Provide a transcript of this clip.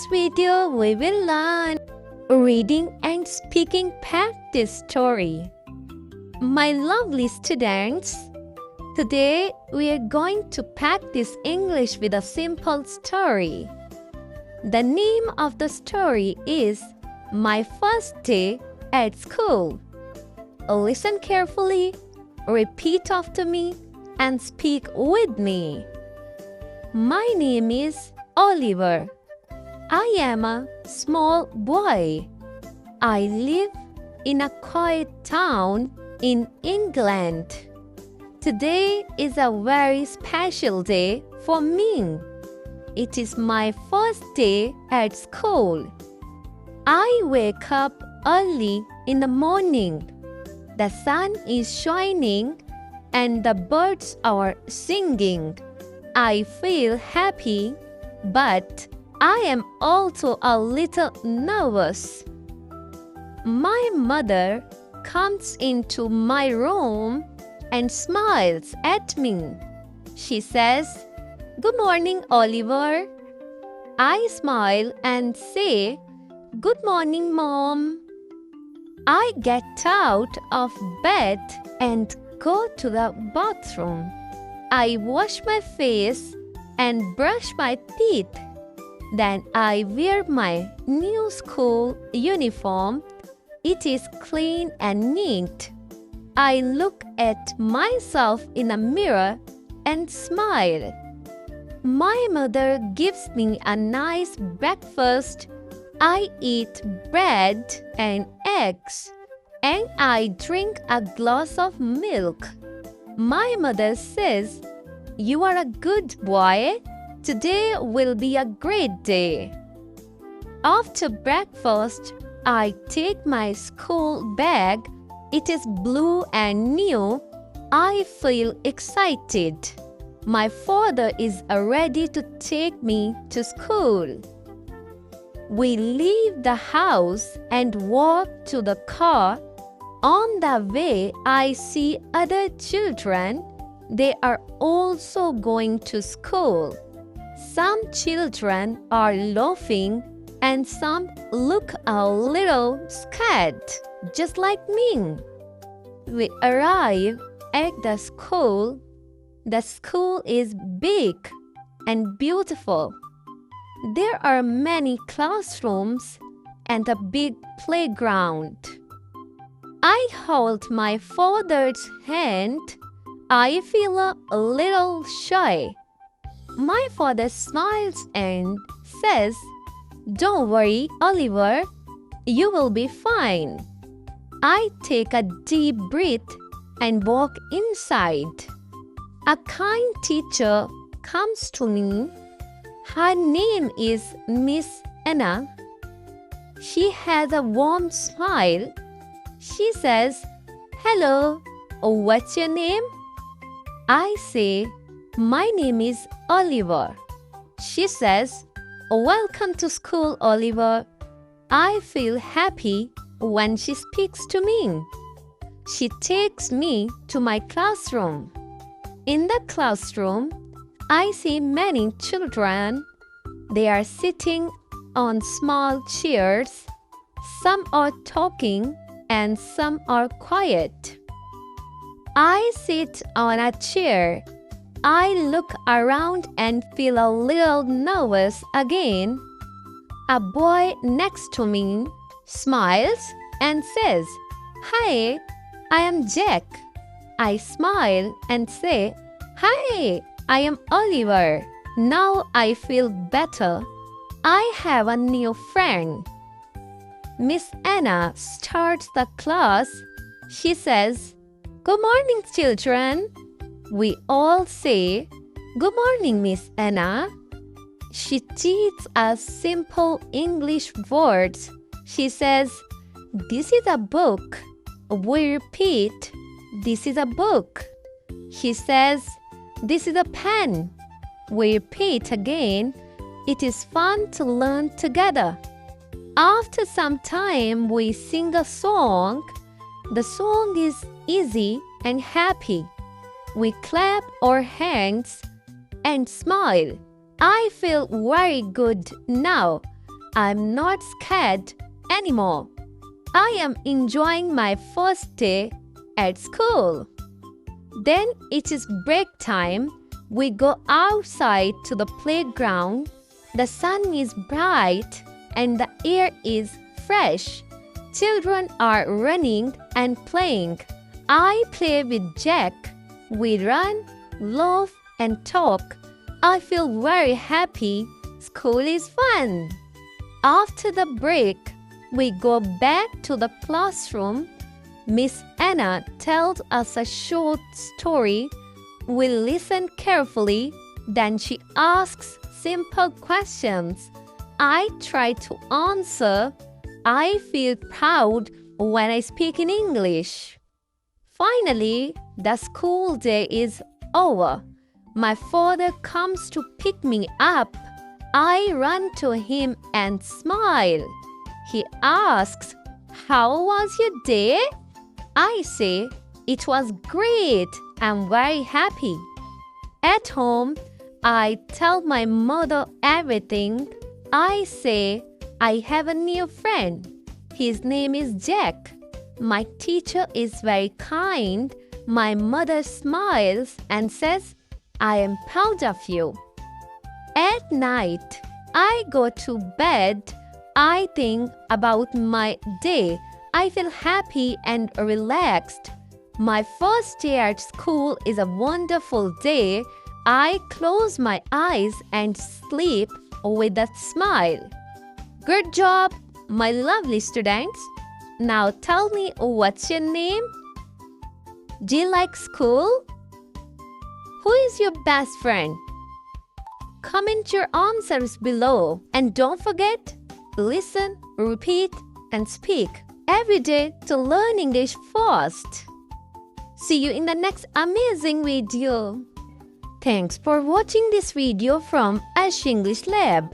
this video, we will learn reading and speaking practice story. My lovely students, today we are going to practice English with a simple story. The name of the story is My First Day at School. Listen carefully, repeat after me, and speak with me. My name is Oliver. I am a small boy. I live in a quiet town in England. Today is a very special day for me. It is my first day at school. I wake up early in the morning. The sun is shining and the birds are singing. I feel happy, but I am also a little nervous. My mother comes into my room and smiles at me. She says, "Good morning, Oliver." I smile and say, "Good morning, Mom." I get out of bed and go to the bathroom. I wash my face and brush my teeth. Then I wear my new school uniform. It is clean and neat. I look at myself in a mirror and smile. My mother gives me a nice breakfast. I eat bread and eggs, and I drink a glass of milk. My mother says, "You are a good boy. Today will be a great day." After breakfast, I take my school bag. It is blue and new. I feel excited. My father is ready to take me to school. We leave the house and walk to the car. On the way, I see other children. They are also going to school. Some children are laughing and some look a little scared, just like me. We arrive at the school. The school is big and beautiful. There are many classrooms and a big playground. I hold my father's hand. I feel a little shy. My father smiles and says, "Don't worry, Oliver. You will be fine." I take a deep breath and walk inside. A kind teacher comes to me. Her name is Miss Anna. She has a warm smile. She says, "Hello, what's your name?" I say, "My name is Oliver." She says, "Welcome to school, Oliver." I feel happy when she speaks to me. She takes me to my classroom. In the classroom, I see many children. They are sitting on small chairs. Some are talking and some are quiet. I sit on a chair. I look around and feel a little nervous again. A boy next to me smiles and says, "Hi, I am Jack." I smile and say, "Hi, I am Oliver." Now I feel better. I have a new friend. Miss Anna starts the class. She says, "Good morning, children." We all say, "Good morning, Miss Anna." She teaches us simple English words. She says, "This is a book." We repeat, "This is a book." She says, "This is a pen." We repeat again. It is fun to learn together. After some time, we sing a song. The song is easy and happy. We clap our hands and smile. I feel very good now. I'm not scared anymore. I am enjoying my first day at school. Then it is break time. We go outside to the playground. The sun is bright and the air is fresh. Children are running and playing. I play with Jack. We run, laugh, and talk. I feel very happy. School is fun. After the break, we go back to the classroom. Miss Anna tells us a short story. We listen carefully. Then she asks simple questions. I try to answer. I feel proud when I speak in English. Finally, the school day is over. My father comes to pick me up. I run to him and smile. He asks, "How was your day?" I say, "It was great. I'm very happy." At home, I tell my mother everything. I say, "I have a new friend. His name is Jack. My teacher is very kind." My mother smiles and says, "I am proud of you." At night, I go to bed. I think about my day. I feel happy and relaxed. My first day at school is a wonderful day. I close my eyes and sleep with a smile. Good job, my lovely students. Now tell me, what's your name? Do you like school? Who is your best friend? Comment your answers below and don't forget, listen, repeat, and speak every day to learn English fast. See you in the next amazing video. Thanks for watching this video from Ash English Lab.